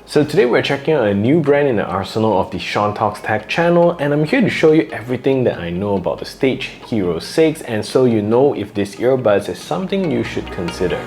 So today we're checking out a new brand in the arsenal of the Sean Talks Tech channel, and I'm here to show you everything that I know about the Stage Hero 6, and so you know if this earbuds is something you should consider.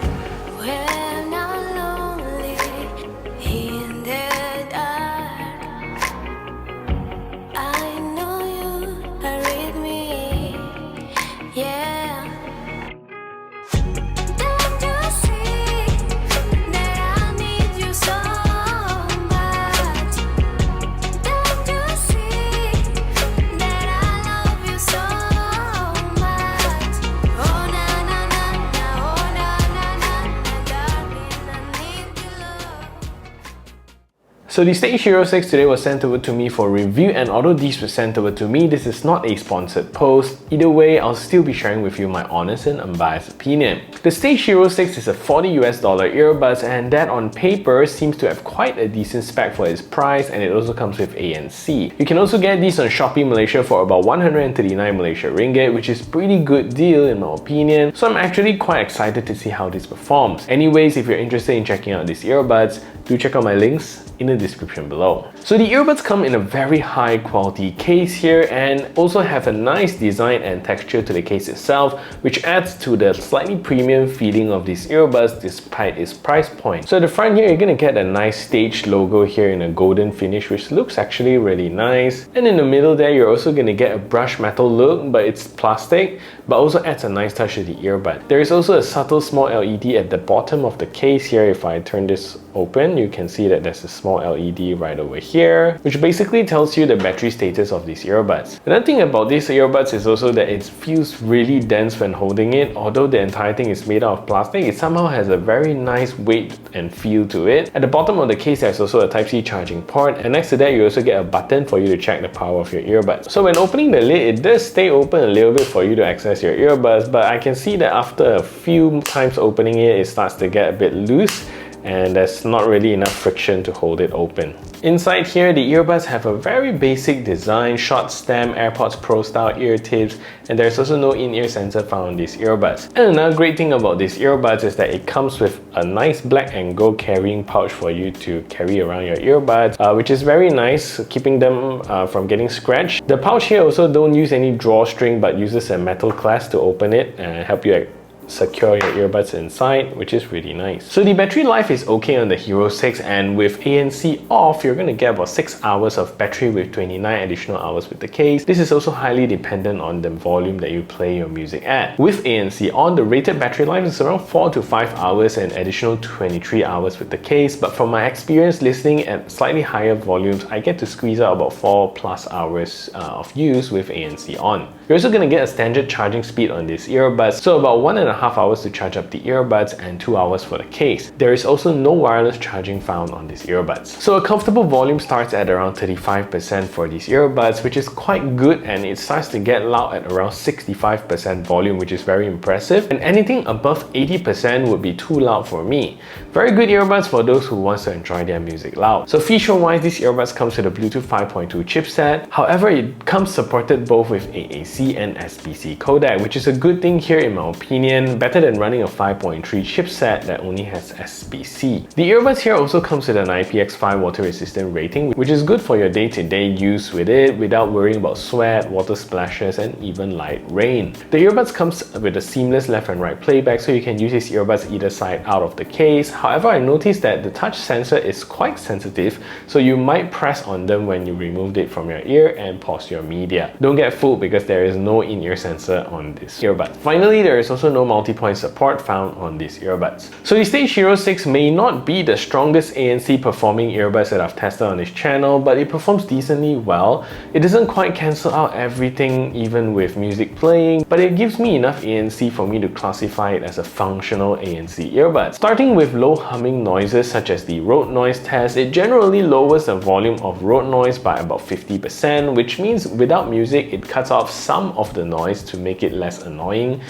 So the Stage Hero 6 today was sent over to me for review, and although these were sent over to me, this is not a sponsored post. Either way, I'll still be sharing with you my honest and unbiased opinion. The Stage Hero 6 is a $40 earbuds, and that on paper seems to have quite a decent spec for its price, and it also comes with ANC. You can also get these on Shopee Malaysia for about 139 Malaysia ringgit, which is pretty good deal in my opinion, so I'm actually quite excited to see how this performs. Anyways, if you're interested in checking out these earbuds, do check out my links in the description below. So the earbuds come in a very high quality case here and also have a nice design and texture to the case itself, which adds to the slightly premium feeling of these earbuds despite its price point. So at the front here, you're gonna get a nice Stage logo here in a golden finish, which looks actually really nice. And in the middle there, you're also gonna get a brushed metal look, but it's plastic, but also adds a nice touch to the earbud. There is also a subtle small LED at the bottom of the case here. If I turn this open, you can see that there's a small LED right over here, which basically tells you the battery status of these earbuds. Another thing about these earbuds is also that it feels really dense when holding it. Although the entire thing is made out of plastic, it somehow has a very nice weight and feel to it. At the bottom of the case, there's also a Type-C charging port, and next to that, you also get a button for you to check the power of your earbuds. So when opening the lid, it does stay open a little bit for you to access your earbuds, but I can see that after a few times opening it, it starts to get a bit loose, and there's not really enough friction to hold it open. Inside here, the earbuds have a very basic design, short stem AirPods Pro style ear tips, and there's also no in-ear sensor found on these earbuds. And another great thing about these earbuds is that it comes with a nice black and gold carrying pouch for you to carry around your earbuds, which is very nice, keeping them from getting scratched. The pouch here also don't use any drawstring but uses a metal clasp to open it and help you secure your earbuds inside, which is really nice. So the battery life is okay on the Hero 6, and with ANC off, you're gonna get about 6 hours of battery with 29 additional hours with the case. This is also highly dependent on the volume that you play your music at. With ANC on, the rated battery life is around 4 to 5 hours and additional 23 hours with the case, but from my experience listening at slightly higher volumes, I get to squeeze out about 4+ hours of use with ANC on. You're also gonna get a standard charging speed on these earbuds, so about 1.5 hours to charge up the earbuds and 2 hours for the case. There is also no wireless charging found on these earbuds. So a comfortable volume starts at around 35% for these earbuds, which is quite good, and it starts to get loud at around 65% volume, which is very impressive, and anything above 80% would be too loud for me. Very good earbuds for those who want to enjoy their music loud. So feature-wise, these earbuds comes with a Bluetooth 5.2 chipset. However, it comes supported both with AAC and SBC codec, which is a good thing here in my opinion, better than running a 5.3 chipset that only has SBC. The earbuds here also comes with an IPX5 water resistant rating, which is good for your day-to-day use with it without worrying about sweat, water splashes, and even light rain. The earbuds comes with a seamless left and right playback, so you can use these earbuds either side out of the case. However, I noticed that the touch sensor is quite sensitive, so you might press on them when you removed it from your ear and pause your media. Don't get fooled because there is no in-ear sensor on this earbud. Finally, there is also no multi-point support found on these earbuds. So the Stage Hero 6 may not be the strongest ANC performing earbuds that I've tested on this channel, but it performs decently well. It doesn't quite cancel out everything even with music playing, but it gives me enough ANC for me to classify it as a functional ANC earbud. Starting with low humming noises such as the road noise test, it generally lowers the volume of road noise by about 50%, which means without music, it cuts off some of the noise to make it less annoying.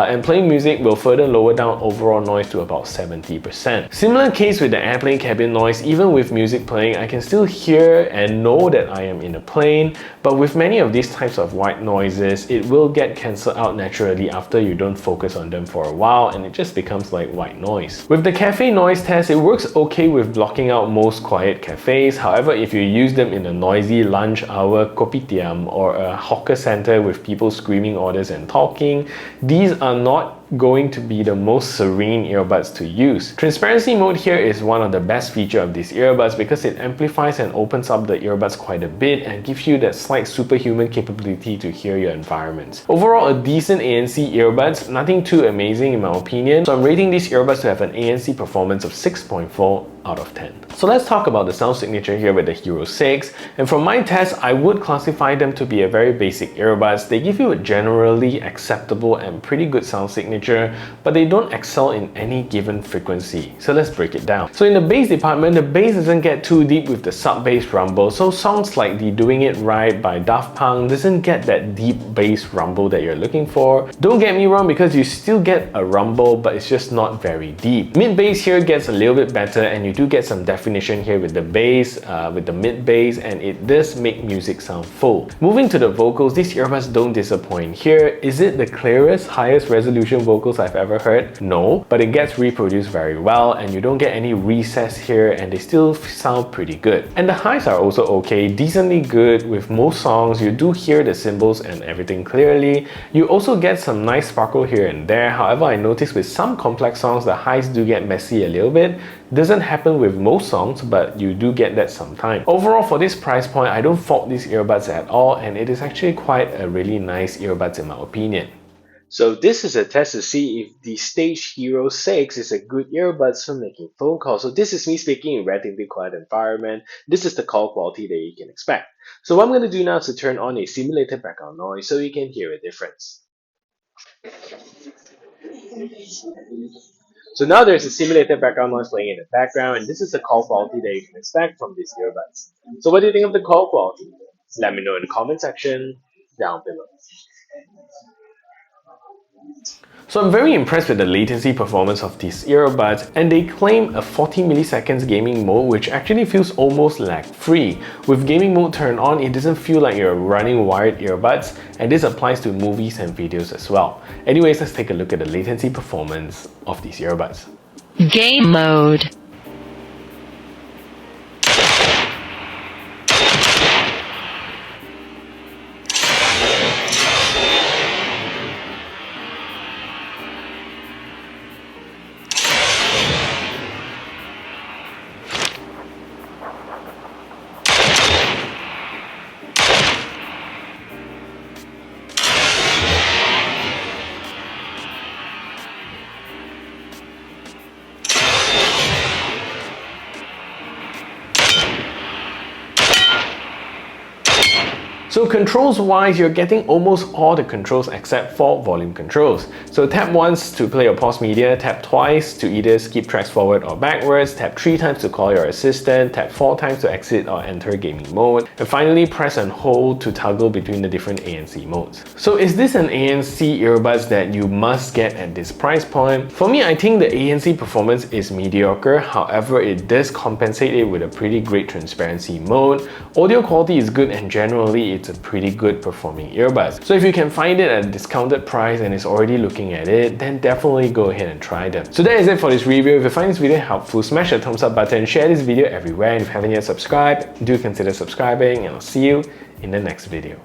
and playing music will further lower down overall noise to about 70%. Similar case with the airplane cabin noise. Even with music playing, I can still hear and know that I am in a plane, but with many of these types of white noises, it will get cancelled out naturally after you don't focus on them for a while, and it just becomes like white noise. With the cafe noise test, it works okay with blocking out most quiet cafes. However, if you use them in a noisy lunch hour kopitiam or a hawker center with people screaming orders and talking, these are not going to be the most serene earbuds to use. Transparency mode here is one of the best features of these earbuds because it amplifies and opens up the earbuds quite a bit and gives you that slight superhuman capability to hear your environment. Overall, a decent ANC earbuds, nothing too amazing in my opinion. So I'm rating these earbuds to have an ANC performance of 6.4 out of 10. So let's talk about the sound signature here with the Hero 6. And from my test, I would classify them to be a very basic earbuds. They give you a generally acceptable and pretty good sound signature, but they don't excel in any given frequency. So let's break it down. So in the bass department, the bass doesn't get too deep with the sub-bass rumble. So songs like the Doing It Right by Daft Punk doesn't get that deep bass rumble that you're looking for. Don't get me wrong, because you still get a rumble, but it's just not very deep. Mid-bass here gets a little bit better, and you do get some definition here with the bass, with the mid bass, and it does make music sound full. Moving to the vocals, these earbuds don't disappoint here. Is it the clearest, highest resolution vocals I've ever heard? No, but it gets reproduced very well, and you don't get any recess here, and they still sound pretty good. And the highs are also okay, decently good. With most songs, you do hear the cymbals and everything clearly. You also get some nice sparkle here and there. However, I noticed with some complex songs, the highs do get messy a little bit. Doesn't happen with most songs, but you do get that sometimes. Overall, for this price point, I don't fault these earbuds at all, and it is actually quite a really nice earbuds in my opinion. So this is a test to see if the Stage Hero 6 is a good earbuds for making phone calls. So this is me speaking in relatively quiet environment. This is the call quality that you can expect. So what I'm going to do now is to turn on a simulated background noise so you can hear a difference. So now there's a simulated background noise playing in the background, and this is the call quality that you can expect from these earbuds. So what do you think of the call quality? Let me know in the comment section down below. So I'm very impressed with the latency performance of these earbuds, and they claim a 40 milliseconds gaming mode, which actually feels almost lag-free. With gaming mode turned on, it doesn't feel like you're running wired earbuds, and this applies to movies and videos as well. Anyways, let's take a look at the latency performance of these earbuds. Game mode. So controls wise, you're getting almost all the controls except for volume controls. So tap once to play or pause media, tap twice to either skip tracks forward or backwards, tap 3 times to call your assistant, tap 4 times to exit or enter gaming mode, and finally press and hold to toggle between the different ANC modes. So is this an ANC earbuds that you must get at this price point? For me, I think the ANC performance is mediocre. However, it does compensate it with a pretty great transparency mode. Audio quality is good, and generally it's a pretty good performing earbuds. So if you can find it at a discounted price and is already looking at it, then definitely go ahead and try them. So that is it for this review. If you find this video helpful, smash the thumbs up button, share this video everywhere, and if you haven't yet subscribed, do consider subscribing, and I'll see you in the next video.